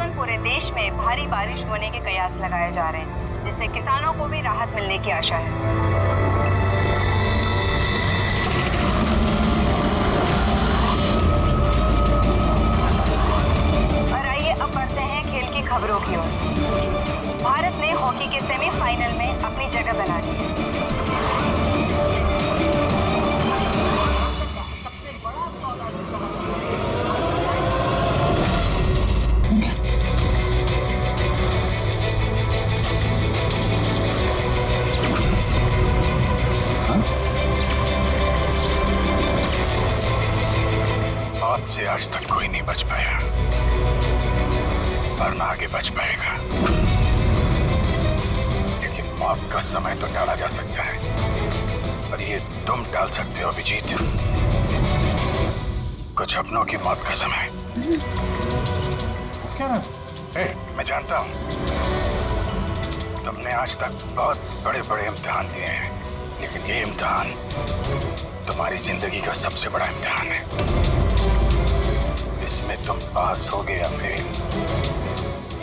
दौरान पूरे देश में भारी बारिश होने के कयास लगाए जा रहे हैं, जिससे किसानों को भी राहत मिलने की आशा है। और आइए अब बढ़ते हैं खेल की खबरों की ओर। भारत ने हॉकी के सेमीफाइनल में अपनी जगह बना ली है। सबसे बड़ा सौदा से कहा जाता है। मौत से आज तक कोई नहीं बच पाया, वरना आगे बच पाएगा। लेकिन मौत का समय तो टाला जा सकता है, पर ये तुम टाल सकते हो अभिजीत। कुछ अपनों की मौत का समय। क्या? मैं जानता हूं तुमने आज तक बहुत बड़े बड़े इम्तिहान दिए हैं, लेकिन ये इम्तिहान तुम्हारी जिंदगी का सबसे बड़ा इम्तिहान है। इसमें तुम पास होगे या फेल,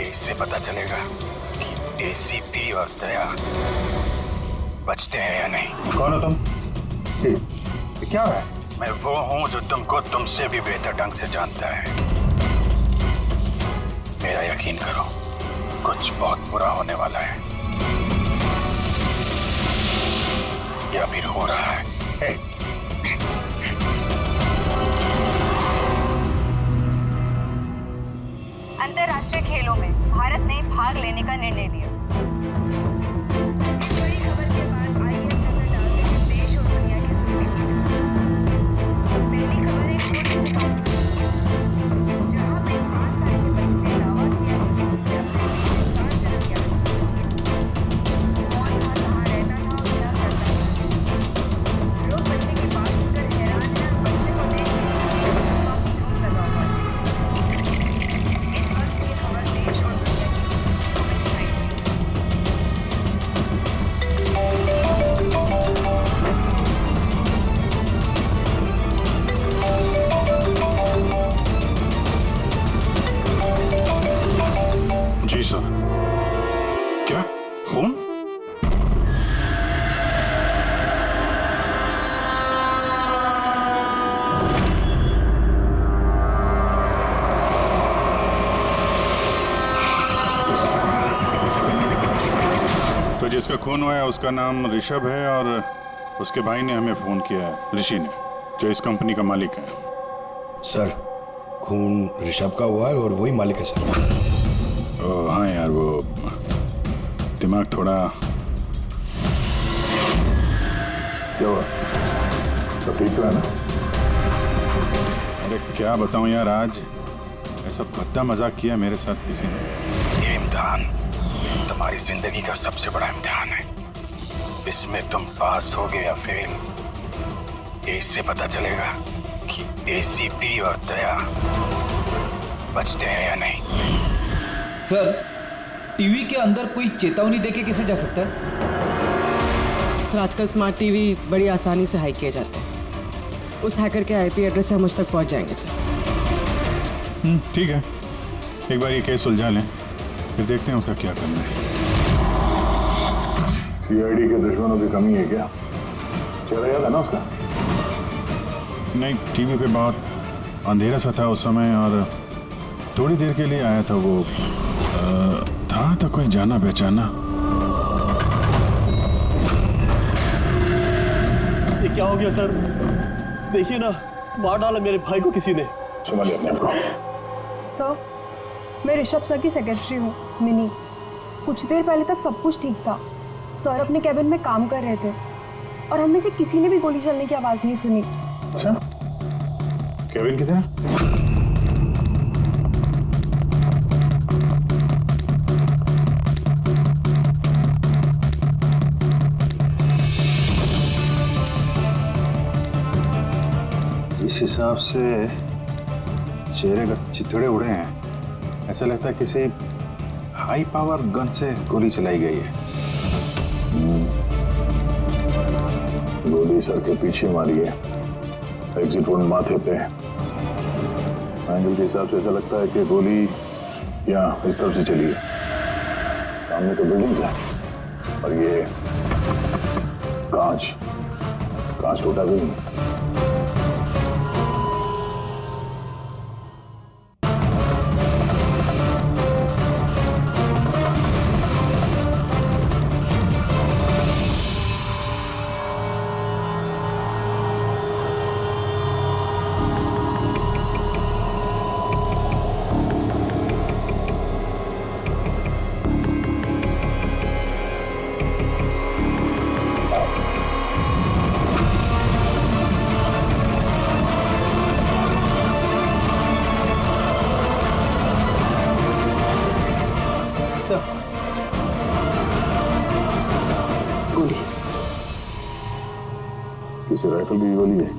इससे पता चलेगा कि एसीपी और दया बचते हैं या नहीं। कौन हो तुम? क्या है? मैं वो हूं जो तुमको तुमसे भी बेहतर ढंग से जानता है। मेरा यकीन करो, कुछ बहुत बुरा होने वाला है या फिर हो रहा है। अंतर्राष्ट्रीय खेलों में भारत ने भाग लेने का निर्णय लिया। बड़ी खबर के बाद आइए नजर डालते हैं देश और दुनिया की सुर्खियों पर। पहली खबर एक छोटे से गांव से, जहां पे 5 साल के बच्चे ने दावा किया कि उसने अपने 4 जन्म याद किए। कौन था, कहाँ रहता था और क्या करता था? लोग बच्चे की बात सुनकर हैरान हैं और बच्चे को देख ढूंढ लगा हुआ है। इस वक्त ये खबर देश और दुनिया की जी सर। क्या खून? तो जिसका खून हुआ है उसका नाम ऋषभ है और उसके भाई ने हमें फोन किया है, ऋषि ने, जो इस कंपनी का मालिक है। सर, खून ऋषभ का हुआ है और वही मालिक है सर। ओह हाँ यार, वो दिमाग थोड़ा। क्या हुआ? तो ठीक तो है ना? अरे क्या बताऊं यार, आज ऐसा भद्दा मजाक किया मेरे साथ किसी ने। ये इम्तिहान तुम्हारी जिंदगी का सबसे बड़ा इम्तिहान है। इसमें तुम पास होगे या फेल, इससे पता चलेगा कि एसीपी और दया बचते हैं या नहीं। सर, टीवी के अंदर कोई चेतावनी देके कैसे जा सकता है? सर, आजकल स्मार्ट टीवी बड़ी आसानी से हैक किए जाते हैं। उस हैकर के आईपी एड्रेस से हम उस तक पहुंच जाएंगे सर। ठीक है, एक बार ये केस सुलझा लें, फिर देखते हैं उसका क्या करना है। सीआईडी के दुश्मनों की कमी है क्या? चला गया था ना उसका? नहीं, टीवी पे बहुत अंधेरा सा था उस समय और थोड़ी देर के लिए आया था वो। था तो कोई जाना पहचाना। ये क्या हो गया सर? देखिए ना, मार डाला मेरे भाई को किसी ने। संभालिए अपने आप को। सर, मैं ऋषभ सर की सेक्रेटरी हूँ, मिनी। कुछ देर पहले तक सब कुछ ठीक था। सर अपने कैबिन में काम कर रहे थे और हम में से किसी ने भी गोली चलने की आवाज़ नहीं सुनी। अच्छा, केविन किधर है? जिस हिसाब से चेहरे का चिथड़े उड़े हैं, ऐसा लगता है किसी हाई पावर गन से गोली चलाई गई है। गोली सर के पीछे मारी है, एग्जिट वोल्ट माथे पे है। एंगल के हिसाब से ऐसा लगता है कि गोली यहाँ इस तरफ से चलिए, सामने तो बिल्डिंग्स है और ये कांच टूटा भी नहीं। सर, गोली। किसी राइफल की गोली है?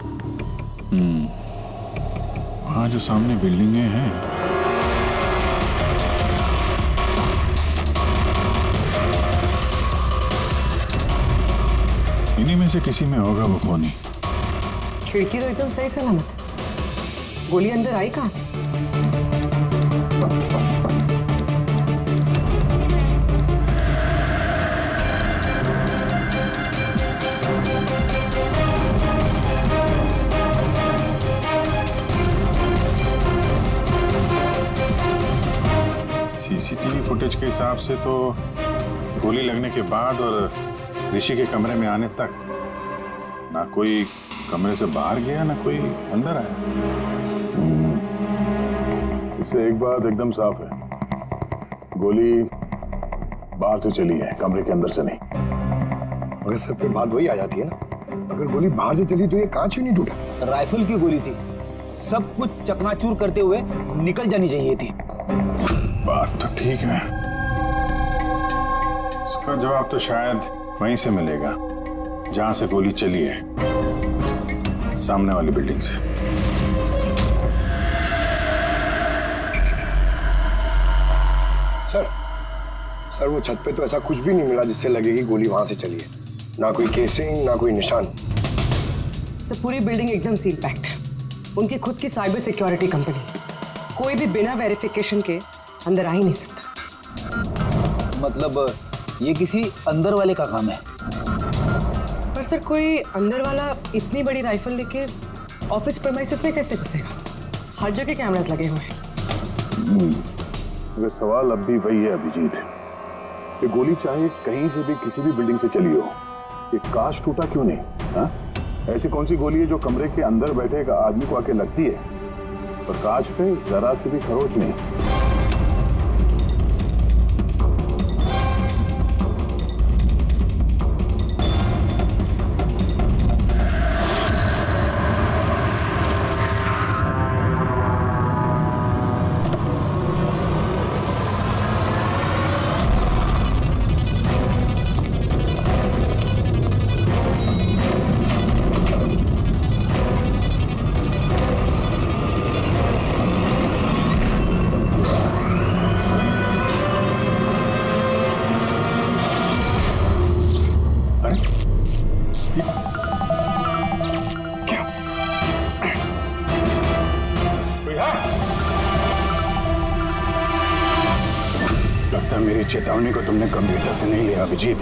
वहाँ जो सामने बिल्डिंगें हैं, इन्हीं में से किसी में होगा वो खूनी। खिड़की तो एकदम सही सलामत है, गोली अंदर आई कहाँ से? सीसीटीवी फुटेज के हिसाब से तो गोली लगने के बाद और ऋषि के कमरे में आने तक ना कोई कमरे से बाहर गया ना कोई अंदर आया। इससे एक बात एकदम साफ है, गोली बाहर से चली है, कमरे के अंदर से नहीं। मगर सर फिर बात वही आ जाती है ना, अगर गोली बाहर से चली तो ये कांच क्यों नहीं टूटा? राइफल की गोली थी, सब कुछ चकनाचूर करते हुए निकल जानी चाहिए थी। बात तो ठीक है, इसका जवाब तो शायद वहीं से मिलेगा जहां से गोली चली है, सामने वाली बिल्डिंग से। सर वो छत पे तो ऐसा कुछ भी नहीं मिला जिससे लगे कि गोली वहां से चली है, ना कोई केसिंग ना कोई निशान। सर पूरी बिल्डिंग एकदम सील पैक्ड है, उनकी खुद की साइबर सिक्योरिटी कंपनी है, कोई भी बिना वेरिफिकेशन के अंदर आ ही नहीं सकता। मतलब ये किसी अंदर वाले का काम है। पर सर कोई अंदर वाला इतनी बड़ी राइफल लेके ऑफिस प्रेमाइसेस में कैसे घुसेगा? हर जगह कैमरास लगे हुए हैं। मगर सवाल अब भी वही है अभिजीत, कि गोली चाहे कहीं से भी किसी भी बिल्डिंग से चली हो, ये कांच टूटा क्यों नहीं? हाँ? ऐसी कौन सी गोली है जो कमरे के अंदर बैठे एक आदमी को आके लगती है और कांच पे जरा सी भी खरोच नहीं? लगता है मेरी चेतावनी को तुमने गंभीरता से नहीं लिया अभिजीत।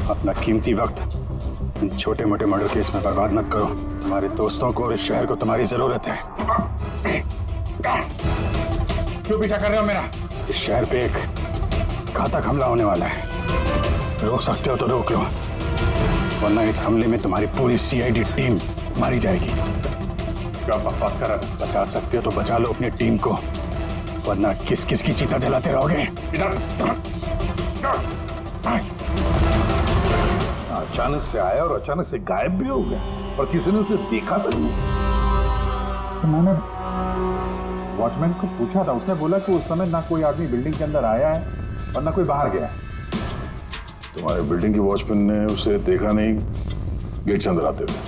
अपना कीमती वक्त इन छोटे मोटे मर्डर केस में बर्बाद मत करो। तुम्हारे दोस्तों को और इस शहर को तुम्हारी जरूरत है। क्यों पीछा कर रहे हो मेरा? इस शहर पे एक घातक हमला होने वाला है, रोक सकते हो तो रोक लो, वरना इस हमले में तुम्हारी पूरी सीआईडी टीम मारी जाएगी। क्या बकवास कर रहे हो? बचा सकते हो तो बचा लो अपनी टीम को, वरना किस किस की चिता जलाते रहोगे। अचानक से आया और अचानक से गायब भी हो गया और किसी ने उसे देखा तक नहीं। तो मैंने वॉचमैन को पूछा था, उसने बोला कि उस समय ना कोई आदमी बिल्डिंग के अंदर आया है और ना कोई बाहर गया है। तुम्हारे बिल्डिंग के वॉचमैन ने उसे देखा नहीं गेट से अंदर आते हुए,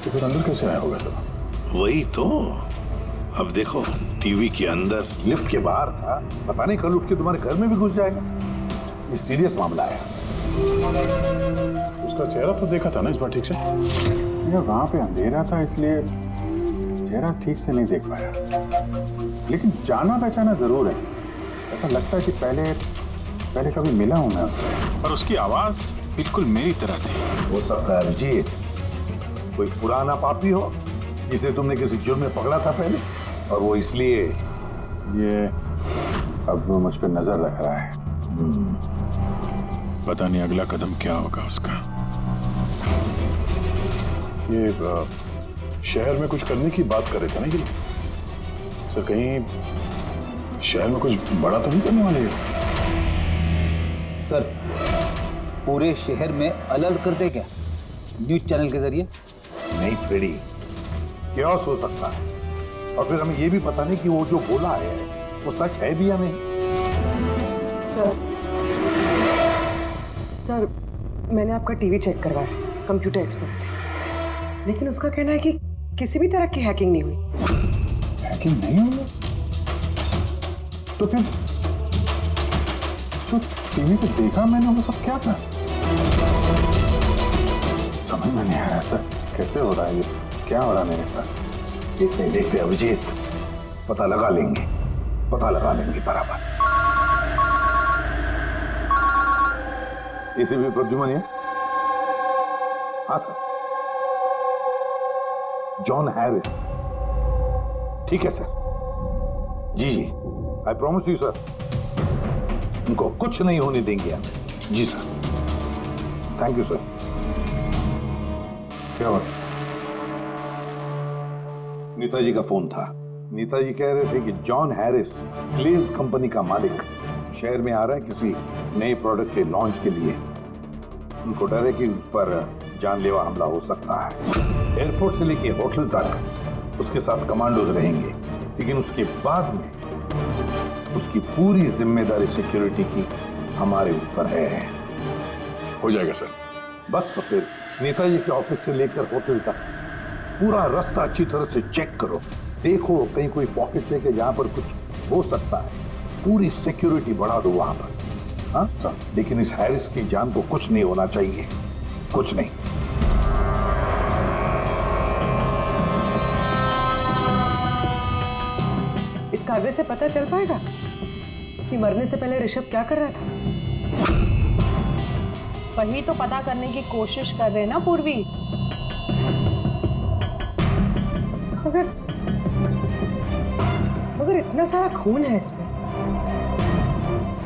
तो फिर अंदर कैसे आया होगा सर? वही तो, अब देखो टीवी के अंदर, लिफ्ट के बाहर था, पता नहीं कल उठ के तुम्हारे घर में भी घुस जाएगा। ये सीरियस मामला है। उसका चेहरा तो देखा था ना इस बार ठीक से? वहां पे अंधेरा था इसलिए चेहरा ठीक से नहीं देख पाया, लेकिन जाना पहचाना जरूर है। ऐसा लगता है कि पहले कभी मिला हूं मैं उससे। पर उसकी आवाज बिल्कुल मेरी तरह थी। हो सकता है अभिजीत कोई पुराना पापी हो जिसे तुमने किसी जुर्म में पकड़ा था पहले, और वो इसलिए ये अब वो मुझ पर नजर रख रहा है। पता नहीं अगला कदम क्या होगा उसका। ये शहर में कुछ करने की बात कर रहे थे ना ये? सर कहीं शहर में कुछ बड़ा तो नहीं करने वाले हैं? सर पूरे शहर में अलर्ट कर दे क्या न्यूज चैनल के जरिए? नहीं फ्रेडी, क्योस हो सकता है, और फिर हमें ये भी पता नहीं कि वो जो बोला है वो सच है भी या नहीं। सर मैंने आपका टीवी चेक करवाया कंप्यूटर एक्सपर्ट से, लेकिन उसका कहना है कि किसी भी तरह की हैकिंग नहीं हुई। हैकिंग नहीं हुई? तो फिर तो टीवी पे देखा मैंने वो सब क्या था? समझ में नहीं आ रहा सर, कैसे हो रहा है ये, क्या हो रहा है मेरे साथ? देखते देखते अभिजीत पता लगा लेंगे बराबर। एसीपी प्रद्युमन है? हाँ सर, जॉन हैरिस। ठीक है सर, जी आई प्रॉमिस यू सर, उनको कुछ नहीं होने देंगे हम। जी सर, थैंक यू सर। क्या हुआ? नेताजी का फोन था। नेताजी कह रहे थे कि जॉन हैरिस क्लेज कंपनी का मालिक शहर में आ रहा है किसी नए प्रोडक्ट के लॉन्च के लिए। उनको डर है कि उस पर जानलेवा हमला हो सकता है। एयरपोर्ट से लेके होटल तक उसके साथ कमांडोज रहेंगे, लेकिन उसके बाद में उसकी पूरी जिम्मेदारी सिक्योरिटी की हमारे ऊपर है। हो जाएगा सर। बस तो फिर नेताजी के ऑफिस से लेकर होटल तक पूरा रास्ता अच्छी तरह से चेक करो, देखो कहीं कोई पॉकेट लेके जहां पर कुछ हो सकता है, पूरी सिक्योरिटी बढ़ा दो वहां पर। हाँ सर, लेकिन इस हैरिस की जान को कुछ नहीं होना चाहिए, कुछ नहीं। इस कागज से पता चल पाएगा कि मरने से पहले ऋषभ क्या कर रहा था? वही तो पता करने की कोशिश कर रहे हैं ना पूर्वी। मगर इतना सारा खून है इसमें,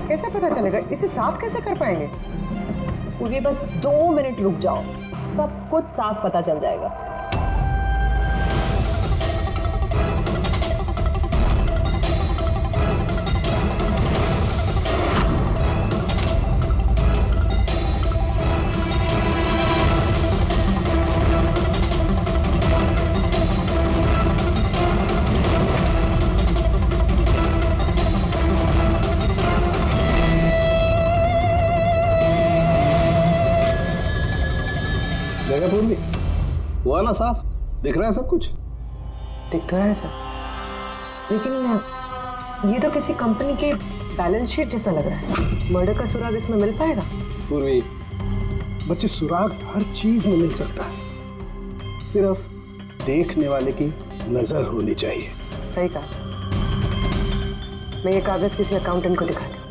कैसे पता चलेगा? इसे साफ कैसे कर पाएंगे? पूर्वी बस 2 मिनट रुक जाओ, सब कुछ साफ पता चल जाएगा। पूर्वी हुआ ना साफ? दिख रहा है सब कुछ? दिख तो रहा है सर, लेकिन ये तो किसी कंपनी के बैलेंस शीट जैसा लग रहा है। मर्डर का सुराग इसमें मिल पाएगा? पूर्वी बच्चे, सुराग हर चीज में मिल सकता है, सिर्फ देखने वाले की नजर होनी चाहिए। सही कहा सर। मैं ये कागज किसी अकाउंटेंट को दिखाती हूँ।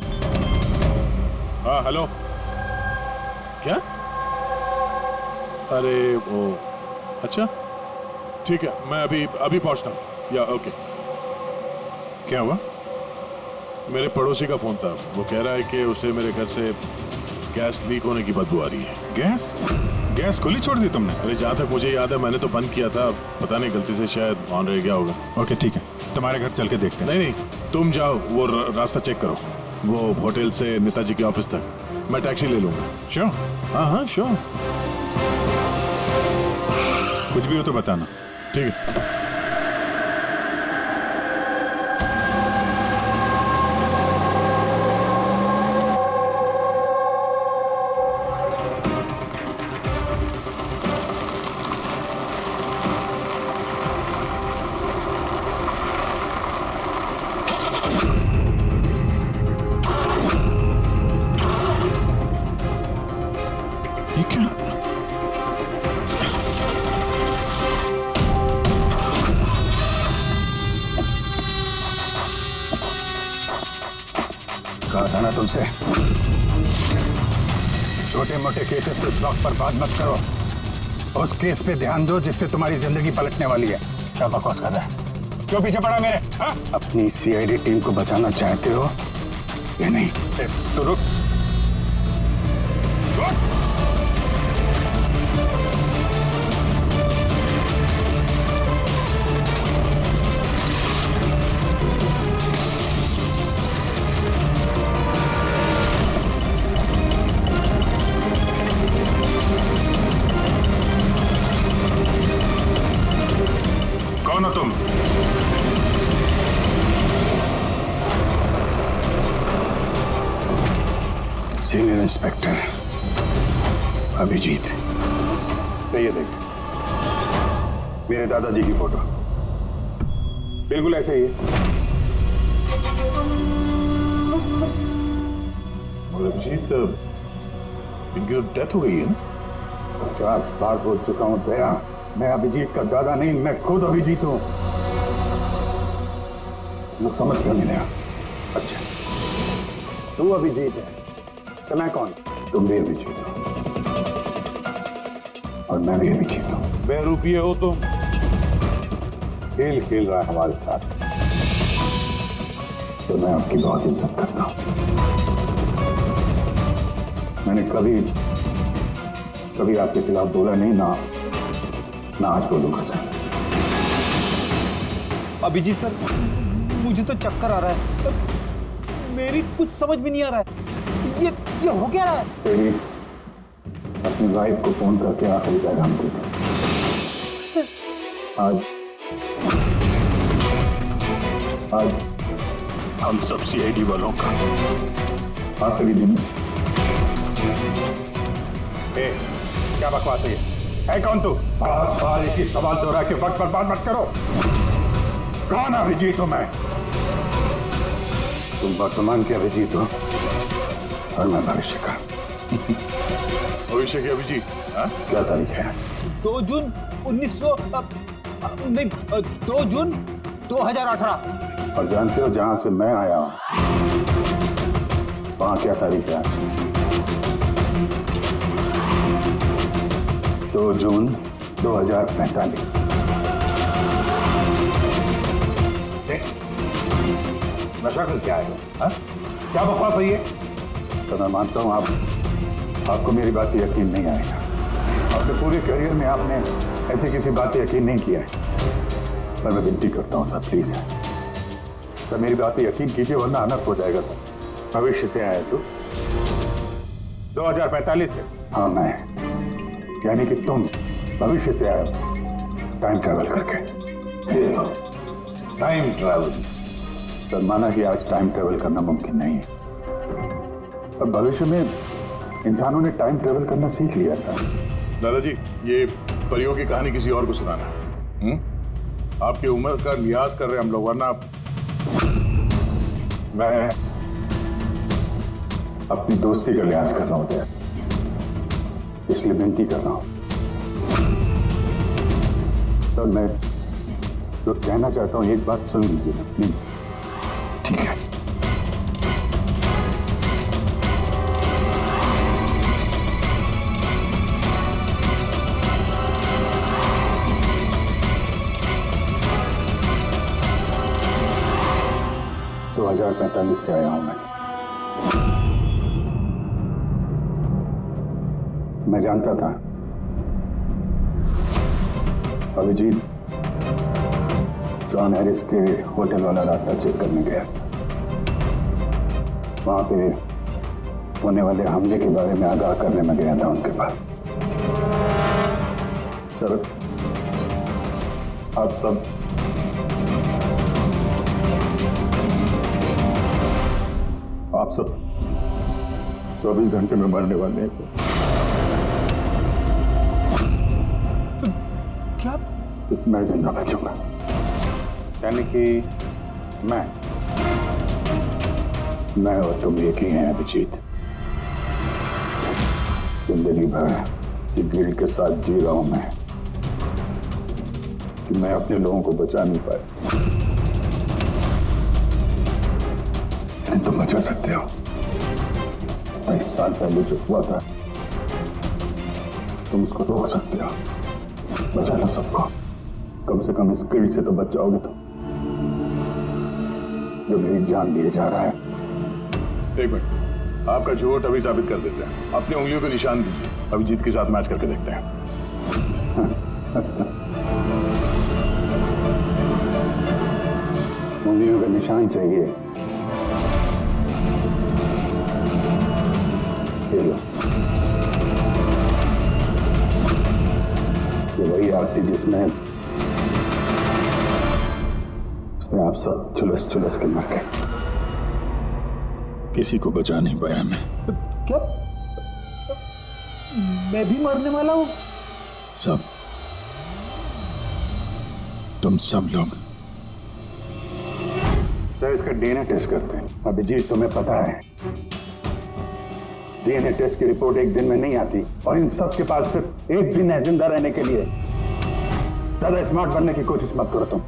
हाँ हेलो, क्या? अरे वो अच्छा ठीक है, मैं अभी पहुंचता हूँ। या ओके। क्या हुआ? मेरे पड़ोसी का फोन था, वो कह रहा है कि उसे मेरे घर से गैस लीक होने की बदबू आ रही है। गैस खुली छोड़ दी तुमने? अरे जहाँ तक मुझे याद है मैंने तो बंद किया था, पता नहीं गलती से शायद ऑन रह गया होगा। ओके ठीक है, तुम्हारे घर चल के देखते हैं। नहीं तुम जाओ, वो रास्ता चेक करो, वो होटल से नेताजी के ऑफिस तक। मैं टैक्सी ले लूंगा। श्योर? हाँ श्योर। कुछ भी हो तो बताना, ठीक है? ये क्या? था ना तुमसे, छोटे मोटे केसेस पे ब्लॉक पर बात मत करो, उस केस पे ध्यान दो जिससे तुम्हारी जिंदगी पलटने वाली है। क्या बकवास कर रहा है? क्यों पीछे पड़ा मेरे? हा? अपनी सीआईडी टीम को बचाना चाहते हो या नहीं? तो रुक। कौन हो तुम? Senior inspector Abhijeet. तो ये देख, मेरे दादाजी की फोटो बिल्कुल ऐसे ही है। और अभिजीत, इनकी तो डेथ हो गई है ना? 50 बार बोल चुका हूं दया, मैं अभिजीत का दादा नहीं, मैं खुद अभिजीत हूं। लोग समझ क्यों नहीं रहा? अच्छा, तू अभिजीत है तो मैं कौन? तुम भी अभिजीत हो और मैं भी अभिजीत हूं। बेरुपये हो तुम। खेल खेल रहा है हमारे साथ। तो मैं आपकी बहुत इज्जत करता हूं। मैंने कभी आपके खिलाफ बोला नहीं, ना आज बोलूंगा सर। अभिजीत सर, मुझे तो चक्कर आ रहा है, मेरी कुछ समझ में नहीं आ रहा है। ये हो क्या रहा है? तेरी अपनी वाइफ को फोन करके आखिरी पैगाम दे दो। आज हम सब सीआईडी वालों का आखिरी दिन। क्या बकवास है कौन तू? बार एक ही सवाल दोहरा के वक्त बर्बाद मत करो। कौन अभिजीत हूं मैं? तुम वर्तमान के अभिजीत हो और मैं भविष्य का। भविष्य के अभिजीत? क्या तारीख है? 2 जून 2 जून 2018। और जानते हो जहां से मैं आया हूं वहां क्या तारीख है? 2 जून 2045। नशा कर क्या है? क्या बकवास है ये? तो मैं मानता हूं आपको मेरी बात पे यकीन नहीं आएगा। अपने पूरे करियर में आपने ऐसे किसी बात पे यकीन नहीं किया है। पर मैं विनती करता हूं सर, प्लीज सर मेरी बात पे यकीन कीजिए वरना अनर्थ हो जाएगा सर। भविष्य से आया तू? 2045 से? हाँ मैं, यानी कि तुम भविष्य से आए टाइम ट्रैवल करके। Time travel? सर माना कि आज टाइम ट्रैवल करना मुमकिन नहीं है, पर भविष्य में इंसानों ने टाइम ट्रैवल करना सीख लिया सर। दादाजी, ये परियों की कहानी किसी और को सुनाना है। आपकी उम्र का लिहाज कर रहे हम लोग, वरना मैं अपनी दोस्ती का लिहाज कर रहा हूं यार, इसलिए विनती कर रहा हूं सर। मैं जो कहना चाहता हूं एक बात सुन लीजिए प्लीज। ठीक है? तो 2045 से आया हूं मैं जानता था अभिजीत जॉन हैरिस के होटल वाला रास्ता चेक करने गया। वहां पे होने वाले हमले के बारे में आगाह करने में गया था उनके पास। सर आप सब 24 घंटे में मरने वाले हैं सर। क्या? मैं जिंदा बचूंगा, यानी कि मैं और तुम एक ही हैं अभिजीत। जिंदगी भर इसी गिल्ड के साथ जी रहा हूं मैं कि मैं अपने लोगों को बचा नहीं पाया। लेकिन तुम बचा सकते हो। 22 साल पहले जो हुआ था तुम उसको रोक सकते हो। बचा लो सबको, कम से कम इस गिल्ड से तो बच जाओगे तुम, जो मेरी जान लिए जा रहा है। एक मिनट, आपका झूठ अभी साबित कर देते हैं। अपनी उंगलियों पे निशान दीजिए, अभिजीत के साथ मैच करके देखते हैं। उंगलियों का निशान चाहिए? ये लो, ये वही आग थी जिसमें आप सब झुलस झुलस के मर गए। किसी को बचा नहीं पाया मैं। क्या मैं भी मरने वाला हूँ? सब, तुम सब लोग। सर इसका डीएनए टेस्ट करते हैं। अभिजीत तुम्हें पता है डीएनए टेस्ट की रिपोर्ट एक दिन में नहीं आती, और इन सब के पास सिर्फ एक दिन है जिंदा रहने के लिए। ज्यादा स्मार्ट बनने की कोशिश मत करो तुम।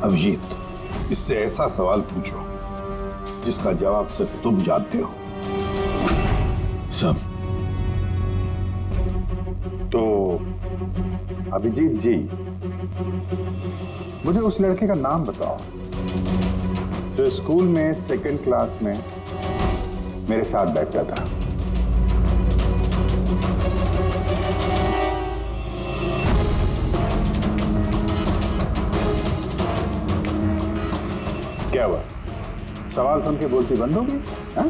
अभिजीत, इससे ऐसा सवाल पूछो जिसका जवाब सिर्फ तुम जानते हो। सब। तो अभिजीत जी, मुझे उस लड़के का नाम बताओ जो स्कूल में सेकंड क्लास में मेरे साथ बैठता था। क्या हुआ, सवाल सुन के बोलती बंद हो गई? हाँ?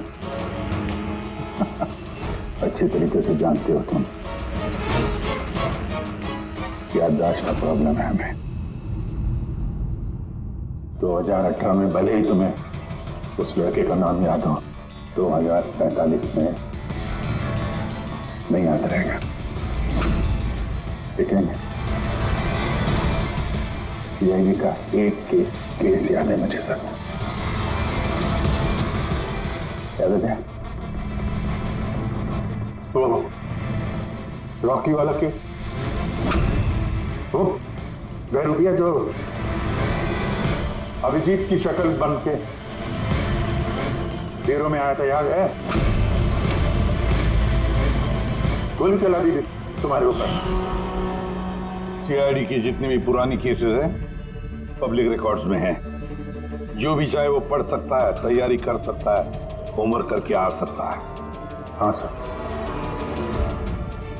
अच्छी तरीके से जानते हो तुम, याददाश्त का प्रॉब्लम है हमें। 2018 में भले ही तुम्हें उस लड़के का नाम याद हो, 2045 में नहीं याद रहेगा। लेकिन सीआईडी का एक केस याद है मुझे सर। याद है वो रॉकी वाला केस, वो गैरुपिया जो अभिजीत की शक्ल बन के देरों में आया था, याद है? गोली चला दी थी तुम्हारे ऊपर। सीआईडी की जितनी भी पुरानी केसेस हैं पब्लिक रिकॉर्ड्स में हैं। जो भी चाहे वो पढ़ सकता है, तैयारी कर सकता है, होमवर्क करके आ सकता है। हाँ सर,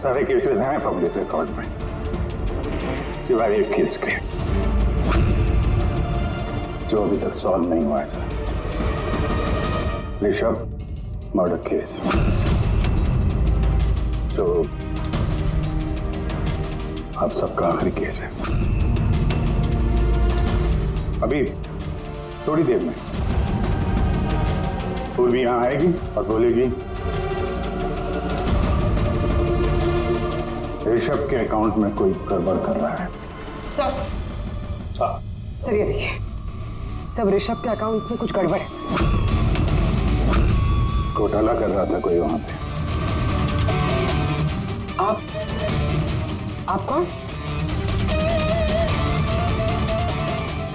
सारे केसेस हैं पब्लिक रिकॉर्ड में, सिवाय एक केस के जो अभी तक सॉल्व नहीं हुआ है सर। ऋषभ मर्डर केस, जो आप सबका आखिरी केस है। अभी थोड़ी देर में पूर्वी यहां आएगी और बोलेगी ऋषभ के अकाउंट में कोई गड़बड़ कर रहा है। सर ये देखिए, सब ऋषभ के अकाउंट्स में कुछ गड़बड़ है सर। घोटाला कर रहा था कोई वहां पे। आप कौन?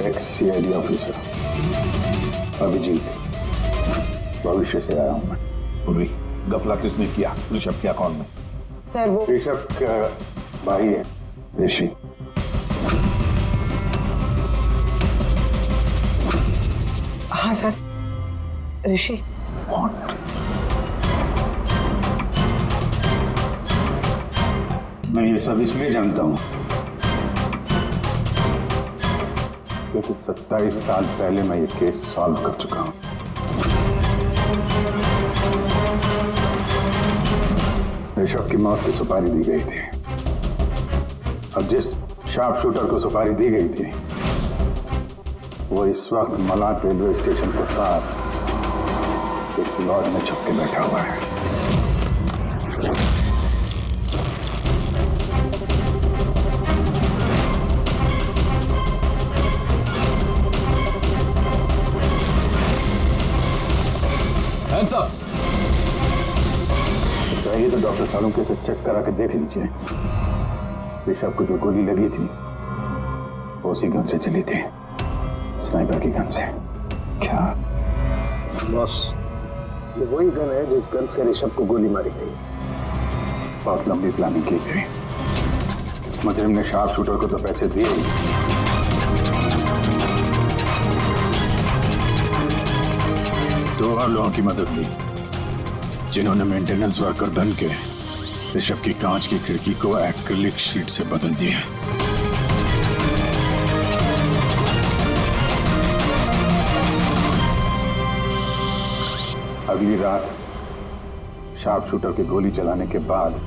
एक्स सीआईडी ऑफिसर अभिजीत, भविष्य से आया हूं मैं। पूर्वी, गफला किसने किया ऋषभ के अकाउंट में? सर वो ऋषभ का भाई है ऋषि। हाँ सर, ऋषि। मैं ये सब इसलिए जानता हूं क्योंकि 27 साल पहले मैं ये केस सॉल्व कर चुका हूं। ऋषभ की मौत की सुपारी दी गई थी, अब जिस शार्प शूटर को सुपारी दी गई थी वो इस वक्त मलाड रेलवे स्टेशन के पास एक लॉज में छुप के बैठा हुआ है। Hands up! चाहिए तो डॉक्टर सालुंके से चेक करा के देख लीजिए। ऋषभ को जो गोली लगी थी वो उसी गन से चली थी, स्नाइपर की गन से। क्या बॉस, ये वही गन है जिस गन से ऋषभ को गोली मारी गई। बहुत लंबी प्लानिंग की गई। मुजरिम ने शार्प शूटर को तो पैसे दिए ही, दो और लोगों की मदद ली जिन्होंने मेंटेनेंस वर्कर बन के ऋषभ की कांच की खिड़की को एक्रिलिक शीट से बदल दिया। अगली रात शार्प शूटर की गोली चलाने के बाद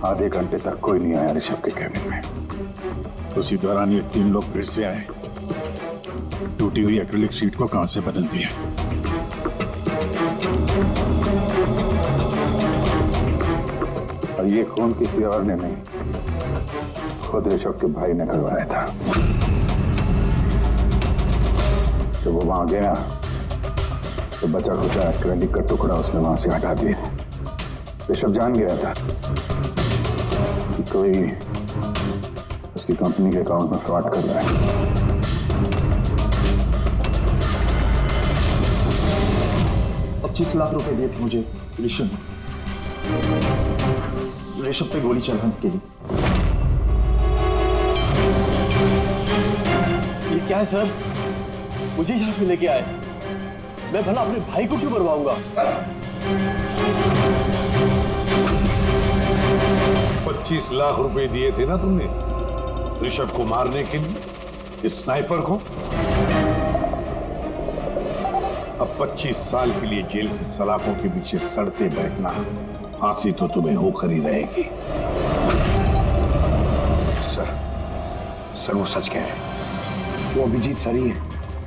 आधे घंटे तक कोई नहीं आया ऋषभ के कैबिन में। उसी दौरान ये तीन लोग फिर से आए, टूटी हुई एक्रिलिक शीट को कांच से बदल दिया। और ये खून किसी और ने नहीं, खुद ऋषभ के भाई ने करवाया था। जब वो वहां गया तो बचा खुचा एक्रिलिक का टुकड़ा उसने वहां से हटा दिया। ऋषभ जान गया था कि कोई उसकी कंपनी के अकाउंट में फ्रॉड कर रहा है। 25 लाख रुपए दिए थे मुझे ऋषभ पे गोली चलाने के लिए। ये क्या है सर? मुझे यहाँ पे लेके आए, मैं भला अपने भाई को क्यों मरवाऊंगा? 25 लाख रुपए दिए थे ना तुमने ऋषभ को मारने के लिए, इस स्नाइपर को। अब 25 साल के लिए जेल की सलाखों के पीछे सड़ते बैठना, फांसी तो तुम्हें होकर ही रहेगी। सर वो सच कह रहे हैं। वो अभिजीत सर ही है,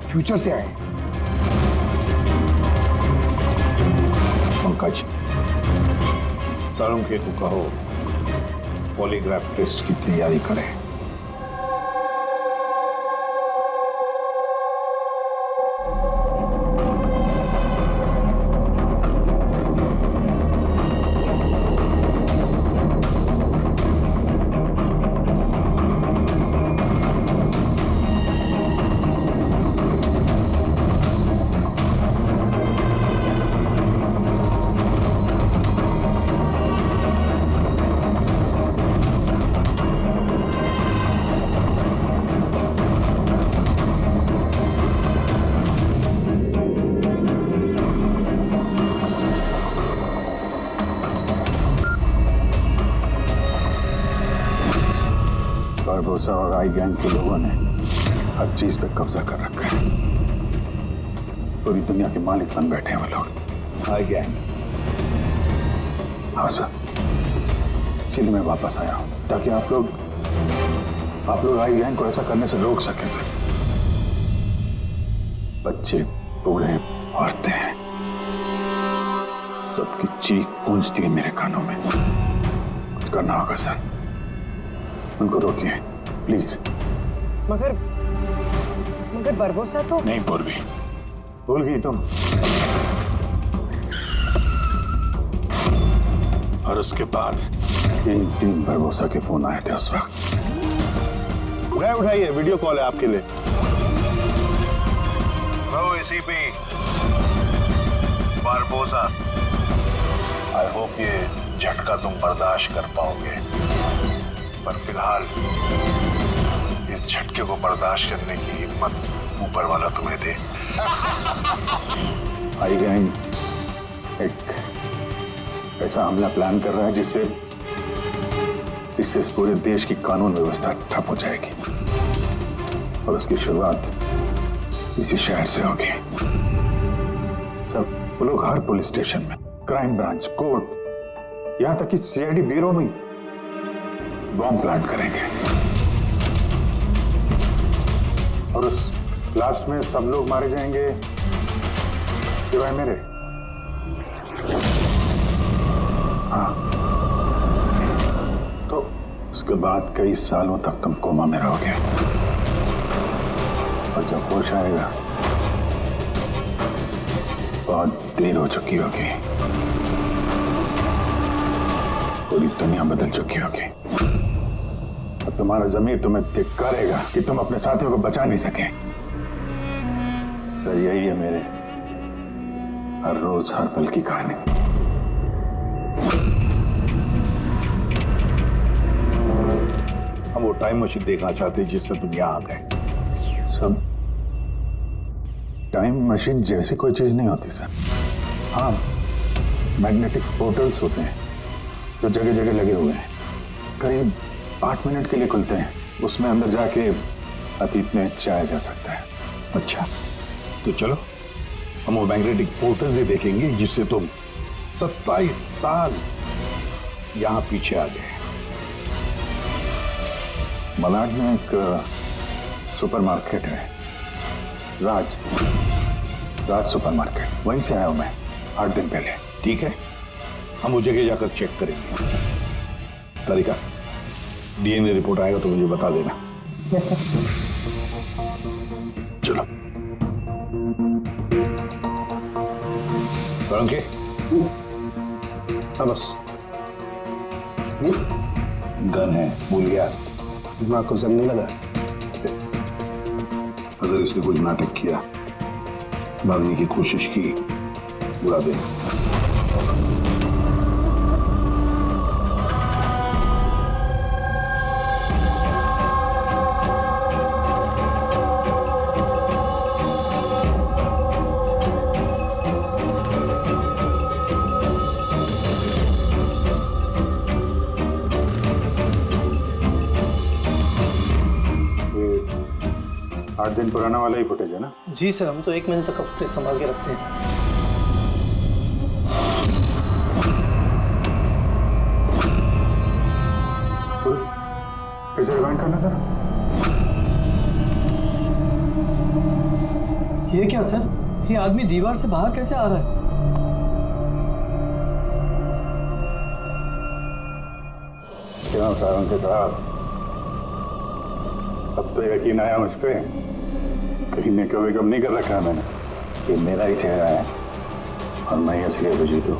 फ्यूचर से आए हैं। पंकज, सालुंखे को कहो पॉलीग्राफ टेस्ट की तैयारी करें। बारबोसा और आई गैंग के लोगों ने हर चीज पे कब्जा कर रखा है। पूरी दुनिया के मालिक बन बैठे हैं वो लोग। आई गैंग? हाँ सर, इसीलिए मैं वापस आया हूँ ताकि आप लोग आई गैंग को ऐसा करने से रोक सकें सर। बच्चे, बूढ़े, औरतें, सबकी चीख गूंजती है मेरे कानों में। कुछ करना होगा सर, उनको रोकिए प्लीज। मगर बरबोसा तो नहीं पूर्वी, भूल गई तुम। और उसके बाद तीन बरबोसा के फोन आए थे उस वक्त। उठाइए, वीडियो कॉल है आपके लिए। Hello ACP Barbosa, I hope ये झटका तुम बर्दाश्त कर पाओगे, पर फिलहाल इस झटके को बर्दाश्त करने की हिम्मत ऊपर वाला तुम्हें दे। आई गैंग एक ऐसा हमला प्लान कर रहा है जिससे इस पूरे देश की कानून व्यवस्था ठप हो जाएगी, और उसकी शुरुआत इसी शहर से होगी। सब लोग हर पुलिस स्टेशन में, क्राइम ब्रांच, कोर्ट, यहां तक कि सीआईडी ब्यूरो में बॉम्ब प्लांट करेंगे, और उस लास्ट में सब लोग मारे जाएंगे सिवाय मेरे। हाँ, तो उसके बाद कई सालों तक तुम कोमा में रहोगे, और जब होश आएगा बहुत देर हो चुकी होगी, पूरी दुनिया बदल चुकी होगी, और तुम्हारा ज़मीर तुम्हें धिक्कारेगा कि तुम अपने साथियों को बचा नहीं सके। सर यही है हर रोज हर पल की कहानी। हम वो टाइम मशीन देखना चाहते हैं जिससे तुम यहाँ आ गए। सब टाइम मशीन जैसी कोई चीज नहीं होती सर। हाँ, मैग्नेटिक पोर्टल्स होते हैं जो जगह जगह लगे हुए हैं, करीब 8 मिनट के लिए खुलते हैं। उसमें अंदर जाके अतीत में जाया जा सकता है। अच्छा, तो चलो हम वो मैग्नेटिक पोर्टल भी देखेंगे जिससे तुम 27 साल यहाँ पीछे आ गए। मलाड में एक सुपरमार्केट है, राज सुपरमार्केट, वहीं से आया हूं मैं 8 दिन पहले। ठीक है, हम वो जगह जाकर चेक करेंगे। तारिका, डीएनए रिपोर्ट आएगा तो मुझे बता देना। Yes sir. चलो के हाँ बस। गन है, भूल गया? दिमाग को जंग नहीं लगा। अगर इसने कुछ नाटक किया, भागने की कोशिश की, बुला देना। ये 8 दिन पुराना वाला ही फुटेज है ना? जी सर, हम तो 1 महीने तक का फुटेज संभाल के रखते हैं। इसे रिवाइंड करना सर। ये क्या सर? ये आदमी दीवार से बाहर कैसे आ रहा है? क्यों सारंग के साहब, अब तो यकीन आया मुझ पे। कहीं ने कभी कम नहीं कर रखा है मैंने। ये मेरा ही चेहरा है और मैं ही असली अभिजीत हूँ।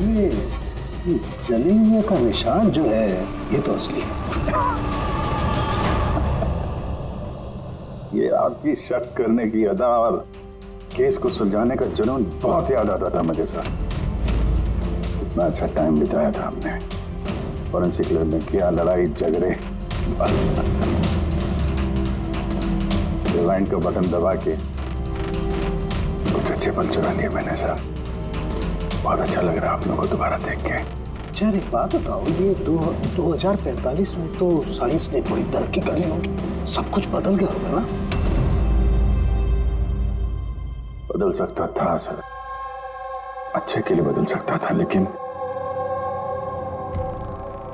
ये जले हुए का निशान जो है ये तो असली है। ये आपकी शक करने की अदा और केस को सुलझाने का जुनून बहुत याद आता था मुझे सर। कितना अच्छा टाइम बिताया था हमने। फॉरेंसिक लैब में किया, लड़ाई झगड़े। रिवाइंड का बटन दबा के कुछ अच्छे पल चुरा लिए मैंने सर। बहुत अच्छा लग रहा है आप लोगों को दोबारा देख के। यार एक बात बताओ, ये 2045 में तो साइंस ने बड़ी तरक्की कर ली होगी, सब कुछ बदल गया होगा ना? बदल सकता था सर, अच्छे के लिए बदल सकता था, लेकिन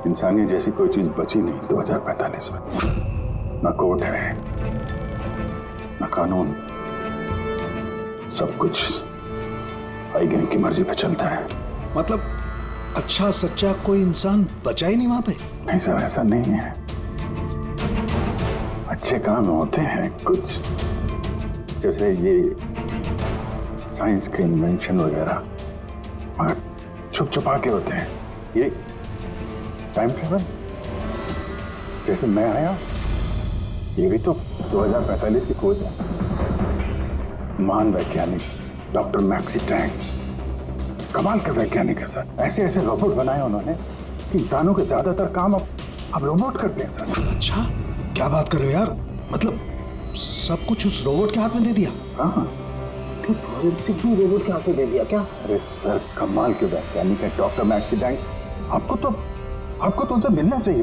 इंसानियत जैसी कोई चीज बची नहीं 2045 में। ना कोर्ट है, ना कानून, सब कुछ आई गई की मर्जी पे चलता है। मतलब अच्छा सच्चा कोई इंसान बचा ही नहीं वहां पे? नहीं सर, ऐसा नहीं है। अच्छे काम होते हैं कुछ, जैसे ये साइंस के इन्वेंशन वगैरह, मगर छुप छुपा के होते हैं। ये टाइम ट्रेवल, जैसे मैं आया, ये भी तो 2045 की खोज है। महान वैज्ञानिक डॉक्टर मैक्सी टैंक, कमाल के वैज्ञानिक है सर। ऐसे ऐसे रोबोट बनाए उन्होंने कि इंसानों के ज्यादातर काम अब रोबोट करते हैं सर। अच्छा, क्या बात कर रहे हो यार? मतलब सब कुछ उस रोबोट के हाथ में दे दिया? हाँ, फॉरेंसिक भी रोबोट के हाथ में दे दिया क्या? अरे सर, कमाल के वैज्ञानिक है डॉक्टर मैक्सी टैंक। आपको तो उनसे मिलना चाहिए,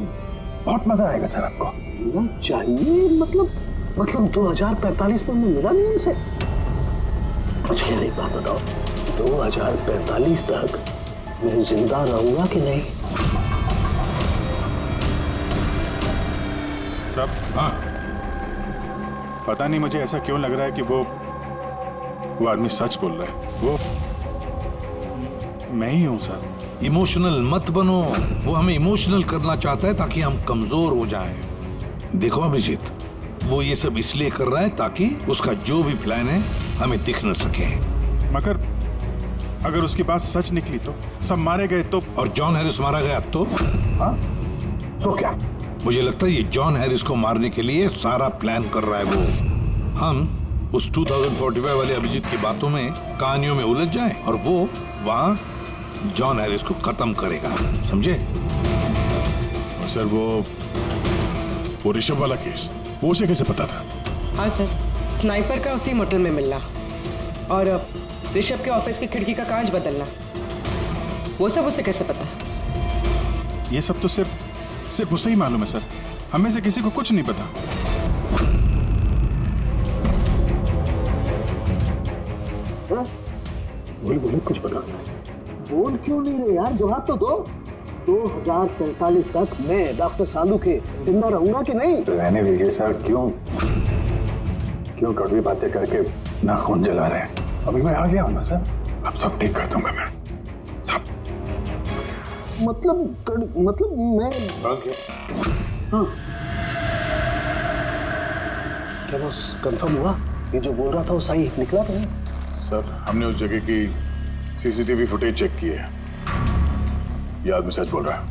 बहुत मजा आएगा सर आपको। मिलना चाहिए? मतलब 2045 में मैं मिला नहीं उनसे? अच्छा यार एक बात बताओ, 2045 तक मैं जिंदा रहूंगा कि नहीं? सब हाँ, पता नहीं मुझे ऐसा क्यों लग रहा है कि वो आदमी सच बोल रहा है। वो मैं ही हूं सर। इमोशनल मत बनो, वो हमें इमोशनल करना चाहता है ताकि हम कमजोर हो जाएं। देखो अभिजीत, वो ये सब इसलिए कर रहा है ताकि उसका जो भी प्लान है हमें दिख न सके। मगर अगर उसकी बात सच निकली तो सब मारे गए तो? और जॉन हैरिस मारा गया तो? हाँ, तो क्या? मुझे लगता है ये जॉन हैरिस को मारने के लिए सारा प्लान कर रहा है वो। हम उस 2045 वाले अभिजीत की बातों में, कहानियों में उलझ जाए और वो वहां जॉन हैरिस को खत्म करेगा, समझे? और सर वो ऋषभ वाला केस, वो उसे कैसे पता था? हाँ सर, स्नाइपर का उसी मोटल में मिलना और ऋषभ के ऑफिस की खिड़की का कांच बदलना, वो सब उसे कैसे पता? ये सब तो सिर्फ उसे ही मालूम है सर, हमें से किसी को कुछ नहीं पता। बोल बोले कुछ बता दो। बोल क्यों नहीं रहे यार, जवाब तो दो। 2045 तक मैं डॉक्टर सालू के जिंदा रहूंगा कि नहीं? रहने दीजिए सर, क्यों कड़वी बातें करके नाखून जला रहे हैं? अभी मैं आ गया हूँ ना सर, अब सब ठीक कर दूंगा मैं, सब। मतलब मैं हाँ, क्या बस कंफर्म हुआ? ये जो बोल रहा था वो सही निकला तो नहीं? सर हमने उस जगह की सीसीटीवी फुटेज चेक की है, ये आदमी सच बोल रहा है।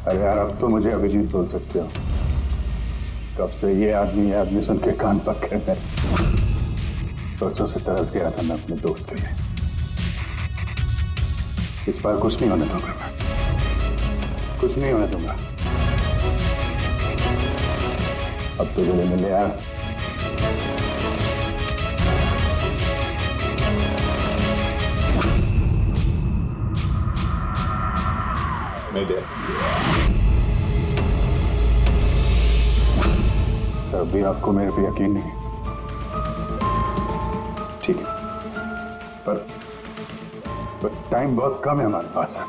अरे यार, अब तो मुझे अभिजीत बोल सकते हो। कब से ये आदमी सुन के कान पक्के हैं। परसों से तरस गया था मैं अपने दोस्त के लिए। इस बार कुछ नहीं होने दूंगा मैं, कुछ नहीं होने दूंगा। अब तो गले मिले यार। सर अभी आपको मेरे पे यकीन नहीं, ठीक है, पर टाइम बहुत कम है हमारे पास।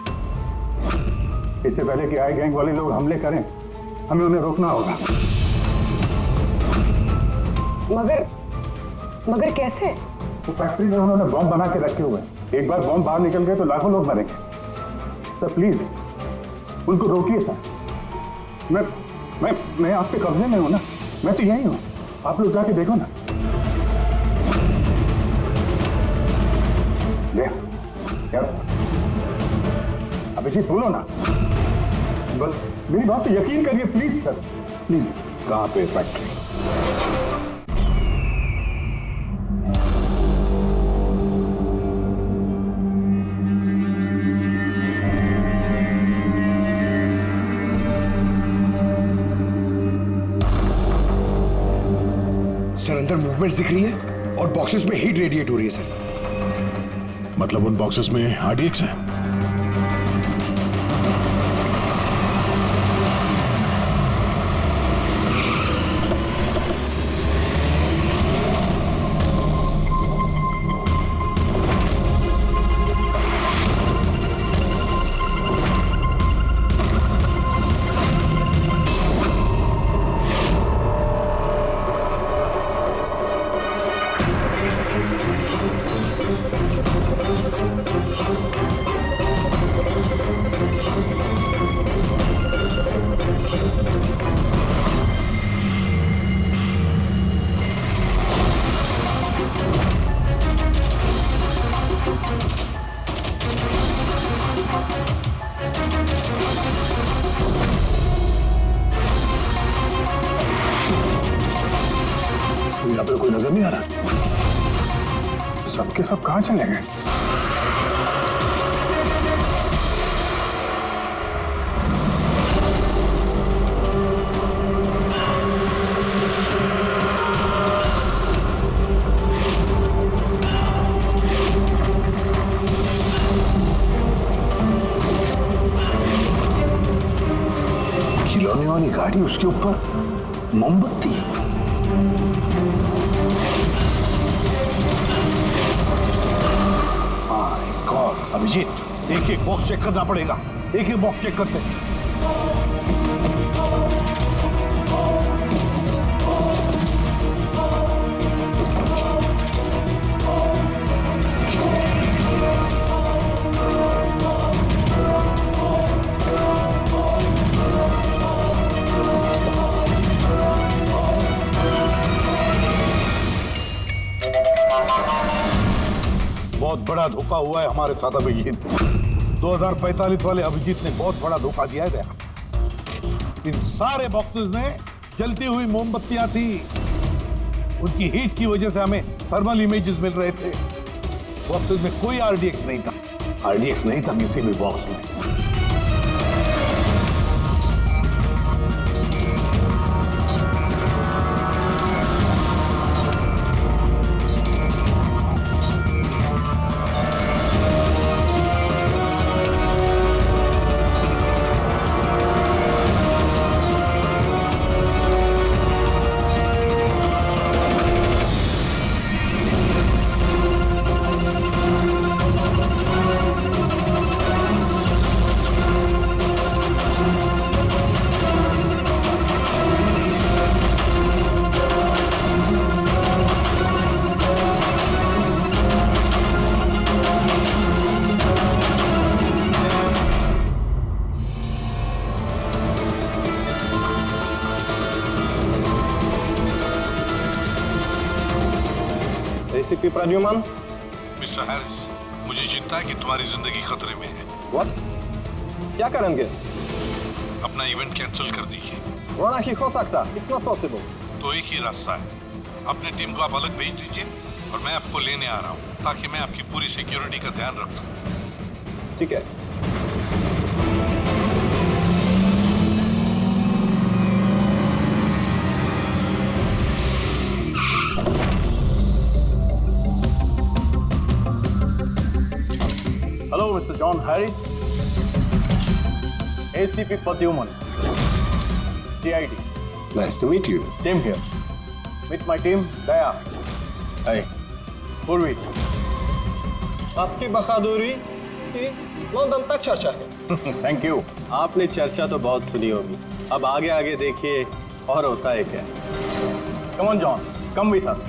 इससे पहले कि आई गैंग वाले लोग हमले करें, हमें उन्हें रोकना होगा। मगर कैसे? वो फैक्ट्री में उन्होंने बॉम्ब बना के रखे हुए हैं। एक बार बॉम्ब बाहर निकल गए तो लाखों लोग मरेंगे। सर प्लीज उनको रोकिए सर। मैं आपके कब्जे में हूं ना, मैं तो यही हूं, आप लोग जाके देखो ना। ले यार, अभिजीत बोलो ना, मेरी बात पे यकीन करिए प्लीज सर, प्लीज। कहाँ पे फैक्ट्री? सर अंदर मूवमेंट्स दिख रही है और बॉक्सेस में हीट रेडिएट हो रही है सर। मतलब उन बॉक्सेस में RDX है? यहाँ पे कोई नजर नहीं आ रहा, सबके सब कहाँ चले गए? खिलौने वाली गाड़ी, उसके ऊपर मोमबत्ती। अभिजीत, एक एक बॉक्स चेक करना पड़ेगा, एक एक बॉक्स चेक करते हैं। बहुत बड़ा धोखा हुआ है हमारे साथ अभिजीत। 2045 वाले अभिजीत ने बहुत बड़ा धोखा दिया है। इन सारे बॉक्सेस में जलती हुई मोमबत्तियां थी। उनकी हीट की वजह से हमें थर्मल इमेजेस मिल रहे थे। बॉक्सेस में कोई आरडीएक्स नहीं था। आरडीएक्स नहीं था किसी भी बॉक्स में। एसीपी प्रद्युमन, मिस्टर हैरिस, मुझे चिंता है कि तुम्हारी जिंदगी खतरे में है। व्हाट? क्या करेंगे? अपना इवेंट कैंसिल कर दीजिए। वो नहीं हो सकता। It's not possible. तो एक ही रास्ता है, अपनी टीम को आप अलग भेज दीजिए और मैं आपको लेने आ रहा हूँ ताकि मैं आपकी पूरी सिक्योरिटी का ध्यान रख सकूं। ठीक है। Hello, Mr. John Harris. ACP Pradyuman. CID. Nice to meet you. Same here. With my team, Daya. Hey. Purvi. आपकी बहादुरी की लंदन तक चर्चा है। Thank you. आपने चर्चा तो बहुत सुनी होगी। अब आगे आगे देखिए और होता है क्या। Come on, John. Come with us.